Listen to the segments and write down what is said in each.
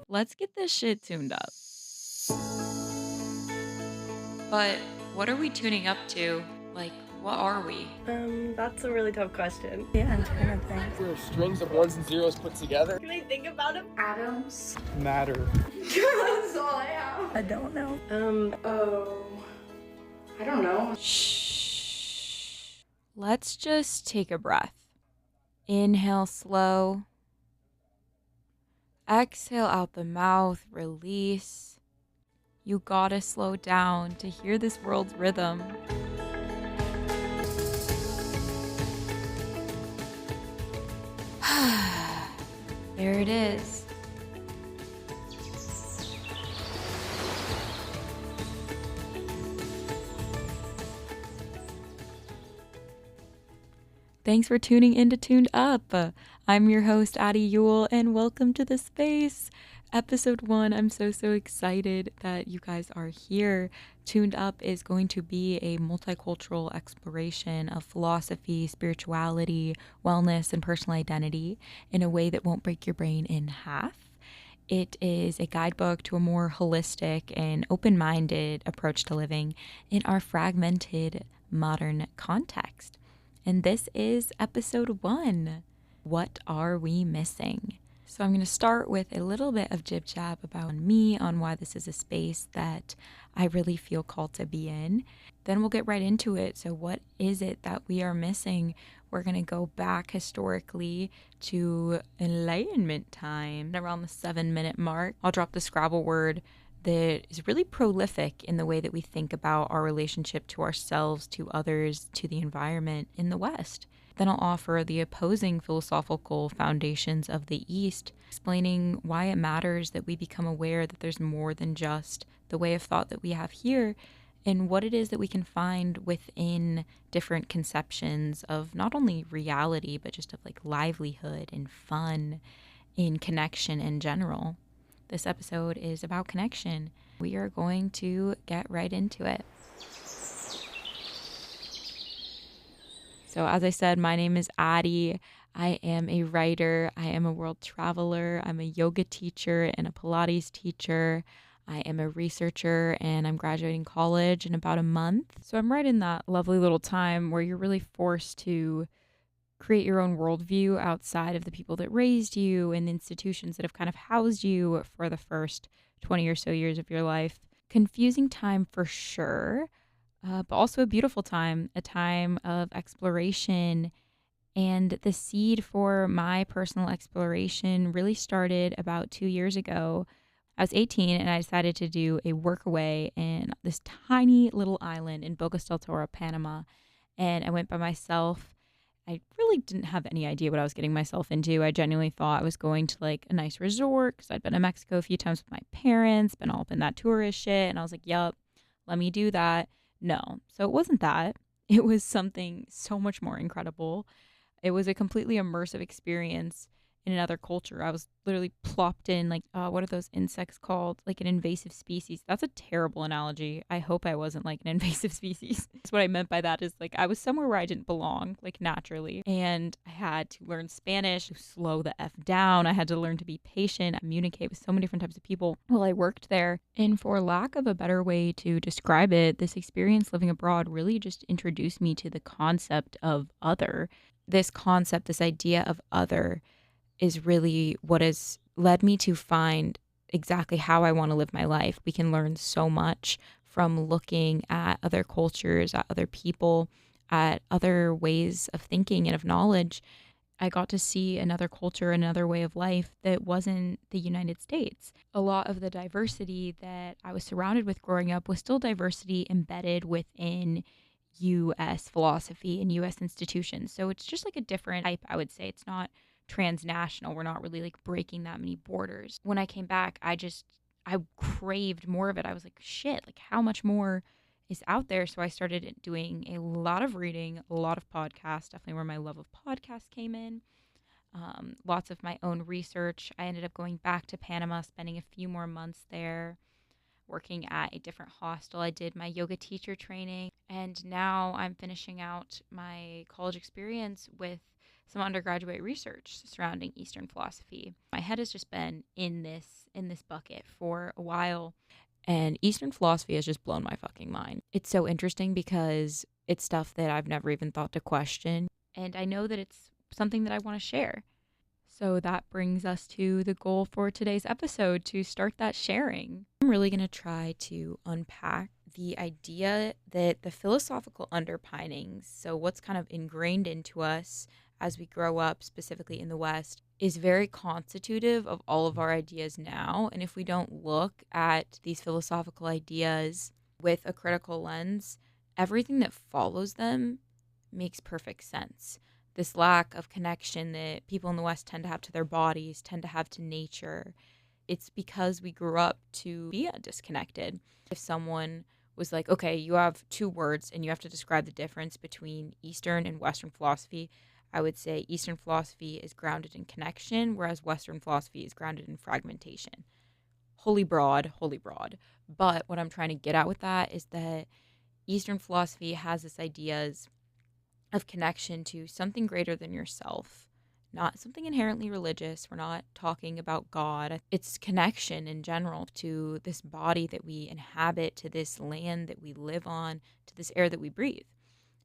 Let's get this shit tuned up. But what are we tuning up to? Like, what are we? That's a really tough question. Yeah, Internet of Things. There are strings of ones and zeros put together. Can I think about it? Atoms. Matter. That's all I have. I don't know. I don't know. Shh. Let's just take a breath. Inhale slow. Exhale out the mouth, release. You gotta slow down to hear this world's rhythm. There it is. Thanks for tuning in to Tuned Up. I'm your host, Addie Yule, and welcome to the space. Episode 1, I'm so excited that you guys are here. Tuned Up is going to be a multicultural exploration of philosophy, spirituality, wellness, and personal identity in a way that won't break your brain in half. It is a guidebook to a more holistic and open-minded approach to living in our fragmented modern context. And this is episode 1. What are we missing? So I'm going to start with a little bit of jib-jab about me, on why this is a space that I really feel called to be in. Then we'll get right into it. So what is it that we are missing? We're going to go back historically to Enlightenment time, around the 7-minute mark. I'll drop the Scrabble word that is really prolific in the way that we think about our relationship to ourselves, to others, to the environment in the West. Then I'll offer the opposing philosophical foundations of the East, explaining why it matters that we become aware that there's more than just the way of thought that we have here, and what it is that we can find within different conceptions of not only reality, but just of like livelihood and fun in connection in general. This episode is about connection. We are going to get right into it. So as I said, my name is Addie. I am a writer. I am a world traveler. I'm a yoga teacher and a Pilates teacher. I am a researcher, and I'm graduating college in about a month. So I'm right in that lovely little time where you're really forced to create your own worldview outside of the people that raised you and the institutions that have kind of housed you for the first 20 or so years of your life. Confusing time for sure, but also a beautiful time, a time of exploration. And the seed for my personal exploration really started about 2 years ago. I was 18 and I decided to do a workaway in this tiny little island in Bocas del Toro, Panama. And I went by myself. I really didn't have any idea what I was getting myself into. I genuinely thought I was going to like a nice resort because I'd been to Mexico a few times with my parents, been all up in that tourist shit. And I was like, yup, let me do that. No. So it wasn't that. It was something so much more incredible. It was a completely immersive experience in another culture. I was literally plopped in like, what are those insects called? Like an invasive species. That's a terrible analogy. I hope I wasn't like an invasive species. That's what I meant by that is like I was somewhere where I didn't belong, like naturally. And I had to learn Spanish, to slow the F down. I had to learn to be patient, communicate with so many different types of people while I worked there. And for lack of a better way to describe it, this experience living abroad really just introduced me to the concept of other. This concept, this idea of other, is really what has led me to find exactly how I want to live my life. We can learn so much from looking at other cultures, at other people, at other ways of thinking and of knowledge. I got to see another culture, another way of life that wasn't the United States. A lot of the diversity that I was surrounded with growing up was still diversity embedded within U.S. philosophy and U.S. institutions. So it's just like a different type, I would say. It's not transnational. We're not really like breaking that many borders. When I came back, I craved more of it. I was like, shit, like how much more is out there? So I started doing a lot of reading, a lot of podcasts, definitely where my love of podcasts came in. Lots of my own research. I ended up going back to Panama, spending a few more months there, working at a different hostel. I did my yoga teacher training, and now I'm finishing out my college experience with some undergraduate research surrounding Eastern philosophy. My head has just been in this bucket for a while, and Eastern philosophy has just blown my fucking mind. It's so interesting because it's stuff that I've never even thought to question, and I know that it's something that I want to share. So that brings us to the goal for today's episode, to start that sharing. I'm really going to try to unpack the idea that the philosophical underpinnings, so what's kind of ingrained into us as we grow up, specifically in the West, is very constitutive of all of our ideas now. And if we don't look at these philosophical ideas with a critical lens, everything that follows them makes perfect sense. This lack of connection that people in the West tend to have to their bodies, tend to have to nature, it's because we grew up to be disconnected. If someone was like, okay, you have two words and you have to describe the difference between Eastern and Western philosophy, I would say Eastern philosophy is grounded in connection, whereas Western philosophy is grounded in fragmentation. Holy broad, holy broad. But what I'm trying to get at with that is that Eastern philosophy has this ideas of connection to something greater than yourself, not something inherently religious. We're not talking about God. It's connection in general to this body that we inhabit, to this land that we live on, to this air that we breathe.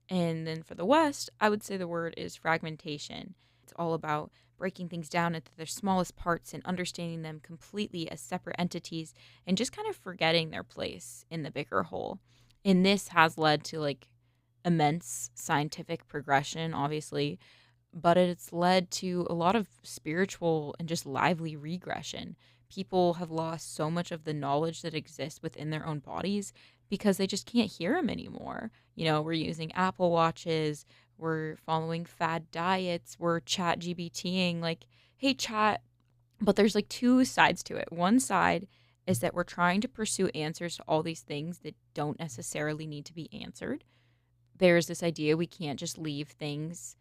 And then for the West, I would say the word is fragmentation. It's all about breaking things down into their smallest parts and understanding them completely as separate entities and just kind of forgetting their place in the bigger whole. And this has led to like immense scientific progression, obviously, but it's led to a lot of spiritual and just lively regression. People have lost so much of the knowledge that exists within their own bodies because they just can't hear them anymore. You know, we're using Apple Watches, we're following fad diets, we're chat GBTing, like, hey, chat. But there's like two sides to it. One side is that we're trying to pursue answers to all these things that don't necessarily need to be answered. There's this idea we can't just leave things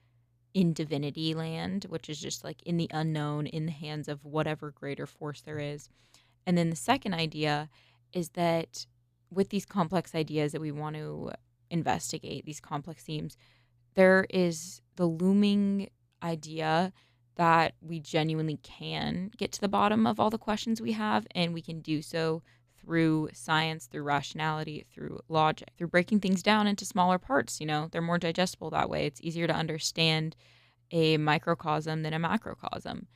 in divinity land, which is just like in the unknown, in the hands of whatever greater force there is. And then the second idea is that with these complex ideas that we want to investigate, these complex themes, there is the looming idea that we genuinely can get to the bottom of all the questions we have, and we can do so through science, through rationality, through logic, through breaking things down into smaller parts. You know, they're more digestible that way. It's easier to understand a microcosm than a macrocosm.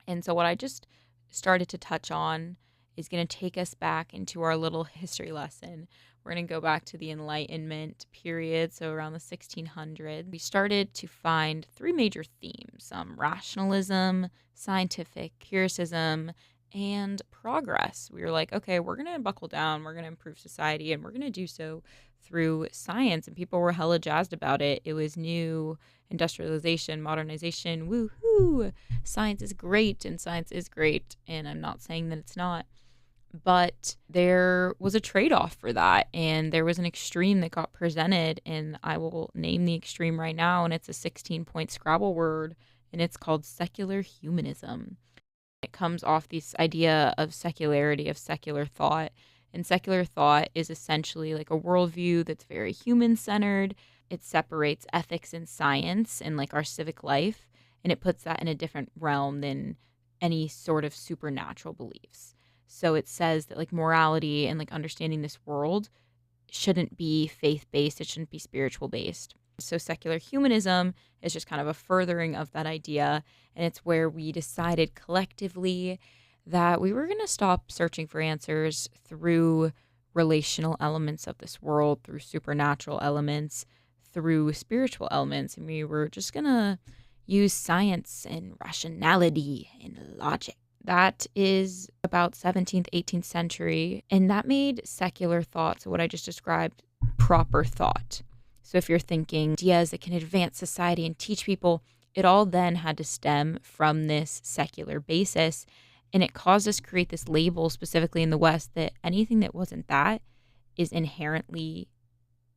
And so what I just started to touch on is going to take us back into our little history lesson. We're going to go back to the Enlightenment period, so around the 1600s. We started to find three major themes: rationalism, scientific empiricism, and progress. We were like, okay, we're going to buckle down, we're going to improve society, and we're going to do so through science. And people were hella jazzed about it. It was new, industrialization, modernization, woohoo! Science is great, and science is great. And I'm not saying that it's not. But there was a trade-off for that, and there was an extreme that got presented, and I will name the extreme right now, and it's a 16-point Scrabble word, and it's called secular humanism. It comes off this idea of secularity, of secular thought. And secular thought is essentially like a worldview that's very human-centered. It separates ethics and science and like our civic life, and it puts that in a different realm than any sort of supernatural beliefs. So it says that like morality and like understanding this world shouldn't be faith-based, it shouldn't be spiritual-based. So secular humanism is just kind of a furthering of that idea, and it's where we decided collectively that we were going to stop searching for answers through relational elements of this world, through supernatural elements, through spiritual elements, and we were just going to use science and rationality and logic. That is about 17th, 18th century, and that made secular thought, so what I just described, proper thought. So if you're thinking ideas that can advance society and teach people, it all then had to stem from this secular basis. And it caused us to create this label, specifically in the West, that anything that wasn't that is inherently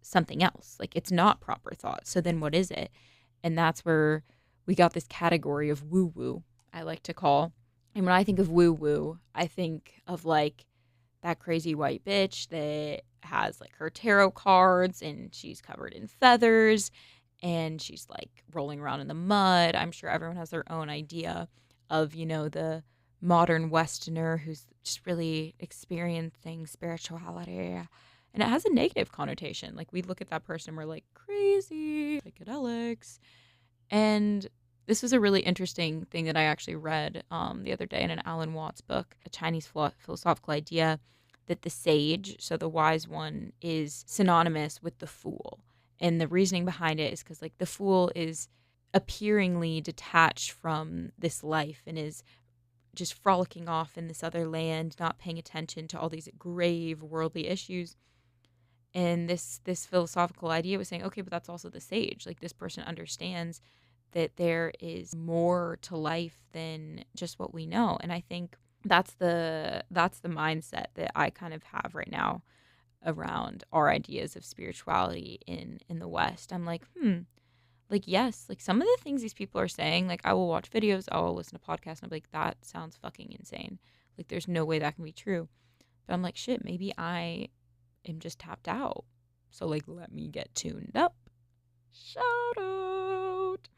something else. Like, it's not proper thought. So then what is it? And that's where we got this category of woo-woo, I like to call. And when I think of woo-woo, I think of like that crazy white bitch that has like her tarot cards and she's covered in feathers and she's like rolling around in the mud. I'm sure everyone has their own idea of, the modern Westerner who's just really experiencing spirituality. And it has a negative connotation. Like, we look at that person and we're like, crazy, psychedelics. And this was a really interesting thing that I actually read the other day in an Alan Watts book, a Chinese philosophical idea that the sage, so the wise one, is synonymous with the fool. And the reasoning behind it is because, like, the fool is appearingly detached from this life and is just frolicking off in this other land, not paying attention to all these grave worldly issues. And this philosophical idea was saying, okay, but that's also the sage. Like, this person understands that there is more to life than just what we know. And I think that's the mindset that I kind of have right now around our ideas of spirituality in the West. I'm like, like, yes, like some of the things these people are saying, like, I will watch videos, I will listen to podcasts, and I'm like, that sounds fucking insane. Like, there's no way that can be true. But I'm like, shit, maybe I am just tapped out. So, like, let me get tuned up. Shout out.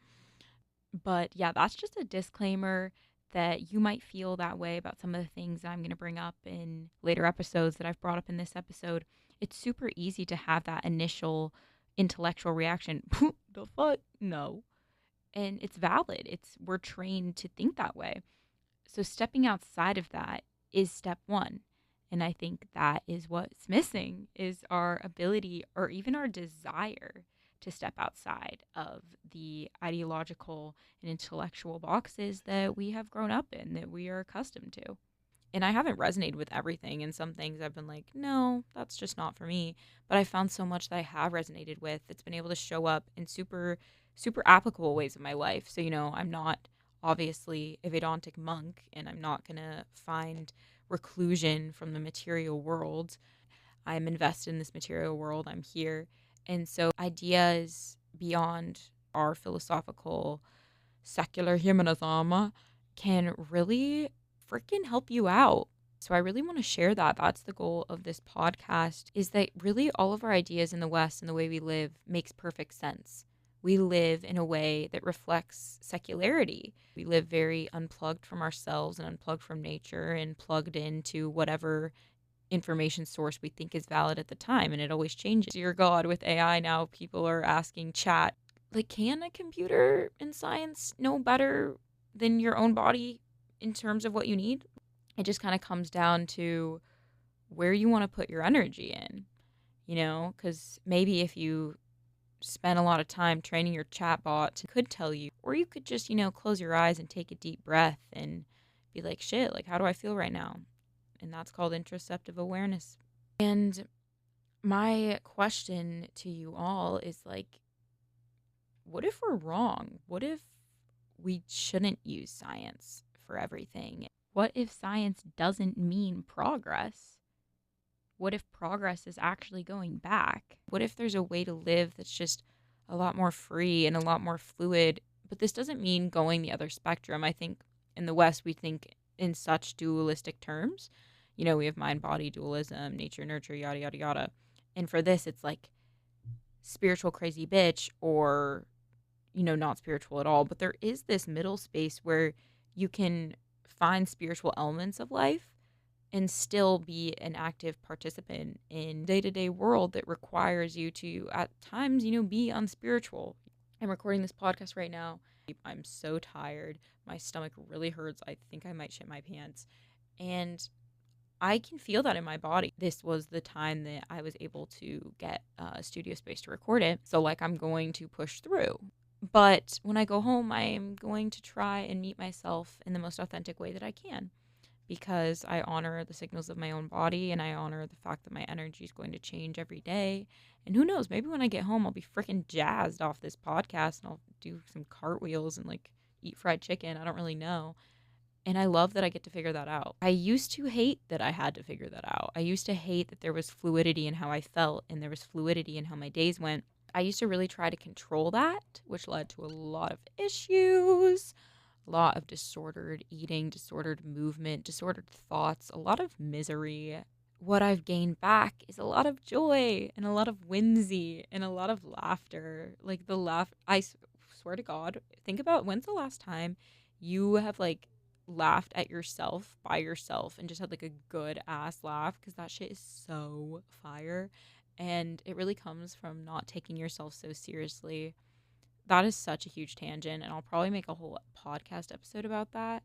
But yeah, that's just a disclaimer that you might feel that way about some of the things that I'm going to bring up in later episodes that I've brought up in this episode. It's super easy to have that initial intellectual reaction. The fuck? No. And it's valid. We're trained to think that way. So stepping outside of that is step one. And I think that is what's missing, is our ability or even our desire to step outside of the ideological and intellectual boxes that we have grown up in, that we are accustomed to. And I haven't resonated with everything. And some things I've been like, no, that's just not for me. But I found so much that I have resonated with that's been able to show up in super, super applicable ways in my life. So, I'm not obviously a Vedantic monk, and I'm not going to find reclusion from the material world. I'm invested in this material world. I'm here. And so ideas beyond our philosophical secular humanism can really freaking help you out. So I really want to share that. That's the goal of this podcast, is that really all of our ideas in the West and the way we live makes perfect sense. We live in a way that reflects secularity. We live very unplugged from ourselves and unplugged from nature and plugged into whatever information source we think is valid at the time, and it always changes. Dear God, with AI now, people are asking chat, like, can a computer in science know better than your own body in terms of what you need? It just kind of comes down to where you want to put your energy in, because maybe if you spend a lot of time training your chatbot, it could tell you, or you could just, close your eyes and take a deep breath and be like, shit, like, how do I feel right now? And that's called interoceptive awareness. And my question to you all is, like, what if we're wrong? What if we shouldn't use science for everything? What if science doesn't mean progress? What if progress is actually going back? What if there's a way to live that's just a lot more free and a lot more fluid? But this doesn't mean going the other spectrum. I think in the West, we think in such dualistic terms. We have mind-body dualism, nature-nurture, yada, yada, yada. And for this, it's like spiritual crazy bitch, or, not spiritual at all. But there is this middle space where you can find spiritual elements of life and still be an active participant in day-to-day world that requires you to, at times, be unspiritual. I'm recording this podcast right now. I'm so tired. My stomach really hurts. I think I might shit my pants. And I can feel that in my body. This was the time that I was able to get a studio space to record it. So, like, I'm going to push through. But when I go home, I am going to try and meet myself in the most authentic way that I can, because I honor the signals of my own body, and I honor the fact that my energy is going to change every day. And who knows, maybe when I get home, I'll be freaking jazzed off this podcast and I'll do some cartwheels and, like, eat fried chicken. I don't really know. And I love that I get to figure that out. I used to hate that I had to figure that out. I used to hate that there was fluidity in how I felt and there was fluidity in how my days went. I used to really try to control that, which led to a lot of issues, a lot of disordered eating, disordered movement, disordered thoughts, a lot of misery, what I've gained back is a lot of joy and a lot of whimsy and a lot of laughter. Like the swear to God, think about when's the last time you have like laughed at yourself by yourself and just had like a good ass laugh, because that shit is so fire. And it really comes from not taking yourself so seriously. That is such a huge tangent, and I'll probably make a whole podcast episode about that.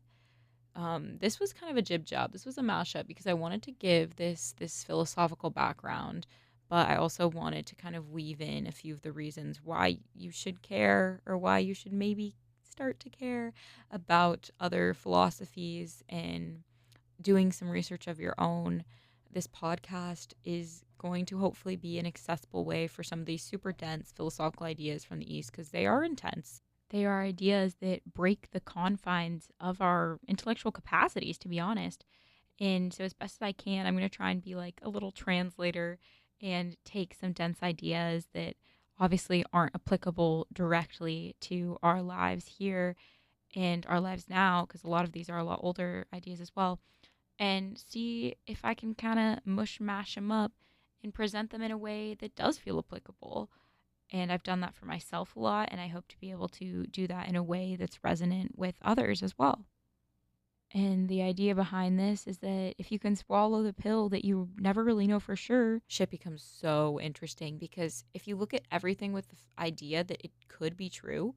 This was kind of a jib job. This was a mashup because I wanted to give this philosophical background, but I also wanted to kind of weave in a few of the reasons why you should care, or why you should maybe start to care about other philosophies and doing some research of your own. This podcast is going to hopefully be an accessible way for some of these super dense philosophical ideas from the East, because they are intense. They are ideas that break the confines of our intellectual capacities, to be honest. And so, as best as I can, I'm going to try and be like a little translator and take some dense ideas that obviously aren't applicable directly to our lives here and our lives now, because a lot of these are a lot older ideas as well, and see if I can kind of mush mash them up and present them in a way that does feel applicable. And I've done that for myself a lot, and I hope to be able to do that in a way that's resonant with others as well. And the idea behind this is that if you can swallow the pill that you never really know for sure, shit becomes so interesting, because if you look at everything with the idea that it could be true,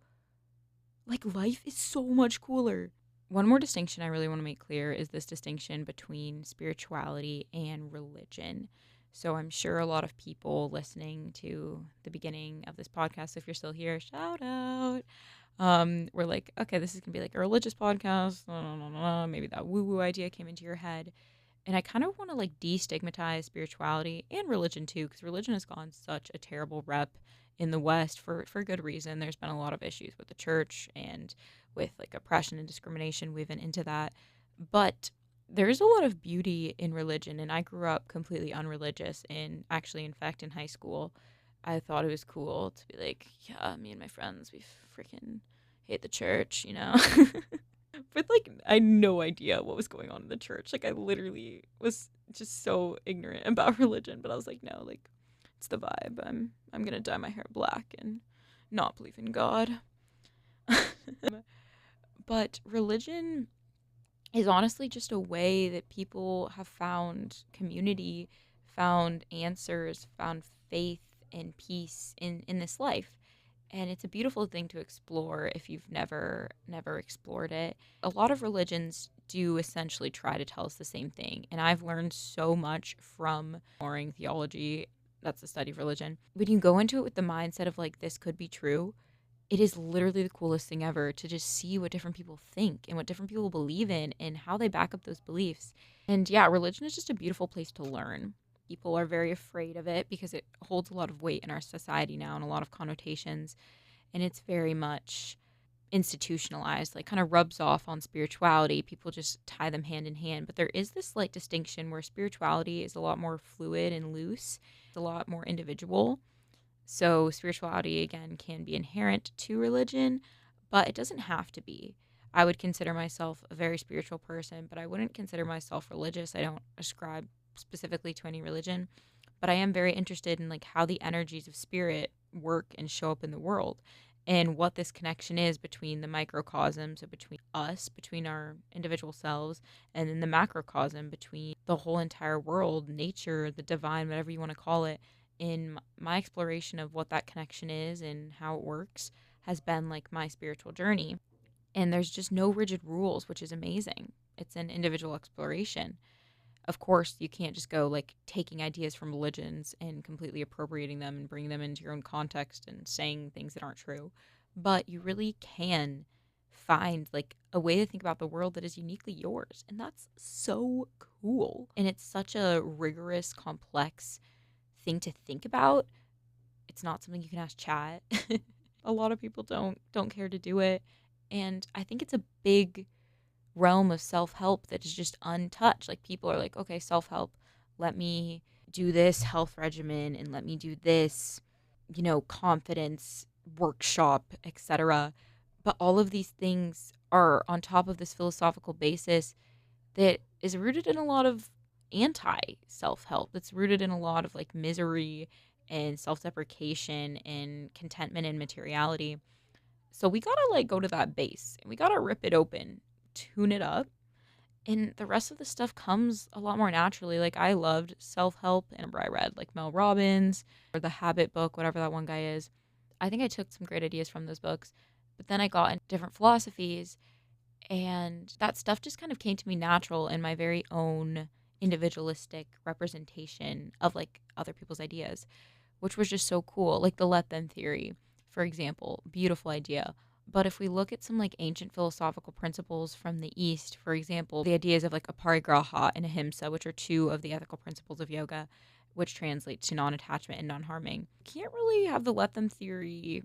like life is so much cooler. One more distinction I really want to make clear is this distinction between spirituality and religion. So I'm sure a lot of people listening to the beginning of this podcast, if you're still here, shout out. We're like, okay, this is gonna be like a religious podcast. Maybe that woo-woo idea came into your head. And I kind of want to like destigmatize spirituality and religion too, because religion has gotten such a terrible rep in the West for good reason. There's been a lot of issues with the church and with like oppression and discrimination woven into that. But there's a lot of beauty in religion, and I grew up completely unreligious. And actually, in fact, in high school, I thought it was cool to be like, yeah, me and my friends, we freaking hate the church, you know? But like, I had no idea what was going on in the church. Like, I literally was just so ignorant about religion. But I was like, no, like, it's the vibe. I'm gonna dye my hair black and not believe in God. But religion is honestly just a way that people have found community, found answers, found faith and peace in this life. And it's a beautiful thing to explore if you've never explored it. A lot of religions do essentially try to tell us the same thing. And I've learned so much from exploring theology. That's the study of religion. When you go into it with the mindset of like, this could be true, it is literally the coolest thing ever to just see what different people think and what different people believe in and how they back up those beliefs. And yeah, religion is just a beautiful place to learn. People are very afraid of it because it holds a lot of weight in our society now and a lot of connotations. And it's very much institutionalized, like kind of rubs off on spirituality. People just tie them hand in hand. But there is this slight distinction where spirituality is a lot more fluid and loose, it's a lot more individual. So spirituality, again, can be inherent to religion, but it doesn't have to be. I would consider myself a very spiritual person, but I wouldn't consider myself religious. I don't ascribe specifically to any religion, but I am very interested in like how the energies of spirit work and show up in the world, and what this connection is between the microcosm, so between us, between our individual selves, and then the macrocosm, between the whole entire world, nature, the divine, whatever you want to call it. In my exploration of what that connection is and how it works has been like my spiritual journey. And there's just no rigid rules, which is amazing. It's an individual exploration. Of course, you can't just go like taking ideas from religions and completely appropriating them and bringing them into your own context and saying things that aren't true. But you really can find like a way to think about the world that is uniquely yours. And that's so cool. And it's such a rigorous, complex thing to think about. It's not something you can ask chat. A lot of people don't care to do it. And I think it's a big realm of self-help that is just untouched. Like people are like, okay, self-help, let me do this health regimen and let me do this, confidence workshop, etc. But all of these things are on top of this philosophical basis that is rooted in a lot of anti-self-help. It's rooted in a lot of like misery and self-deprecation and contentment and materiality. So we gotta like go to that base and we gotta rip it open, tune it up, and the rest of the stuff comes a lot more naturally. Like I loved self-help and I read like Mel Robbins or The Habit book, whatever that one guy is. I think I took some great ideas from those books, but then I got into different philosophies and that stuff just kind of came to me natural in my very own individualistic representation of like other people's ideas, which was just so cool. Like the let them theory, for example, beautiful idea. But if we look at some like ancient philosophical principles from the East, for example, the ideas of like aparigraha and ahimsa, which are two of the ethical principles of yoga, which translates to non-attachment and non-harming, can't really have the let them theory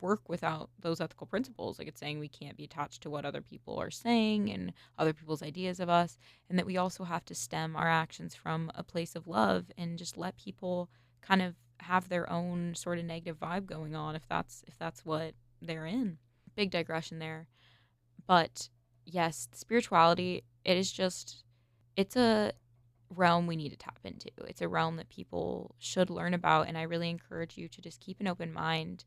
work without those ethical principles. Like it's saying we can't be attached to what other people are saying and other people's ideas of us, and that we also have to stem our actions from a place of love and just let people kind of have their own sort of negative vibe going on if that's what they're in. Big digression there. But yes, spirituality, it's a realm we need to tap into. It's a realm that people should learn about, and I really encourage you to just keep an open mind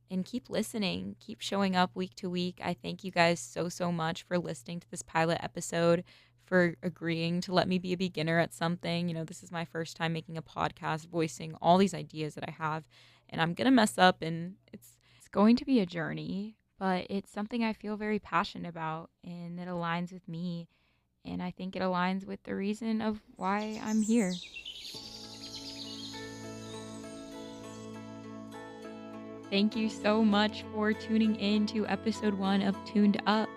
and keep listening, keep showing up week to week. I thank you guys so much for listening to this pilot episode, for agreeing to let me be a beginner at something. You know, this is my first time making a podcast, voicing all these ideas that I have, and I'm going to mess up, and it's going to be a journey, but it's something I feel very passionate about, and it aligns with me, and I think it aligns with the reason of why I'm here. Thank you so much for tuning in to episode 1 of Tuned Up.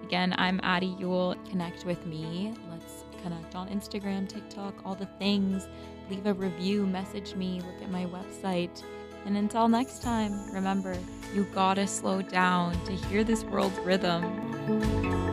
Again, I'm Addie Yule. Connect with me. Let's connect on Instagram, TikTok, all the things. Leave a review, message me, look at my website. And until next time, remember, you gotta slow down to hear this world's rhythm.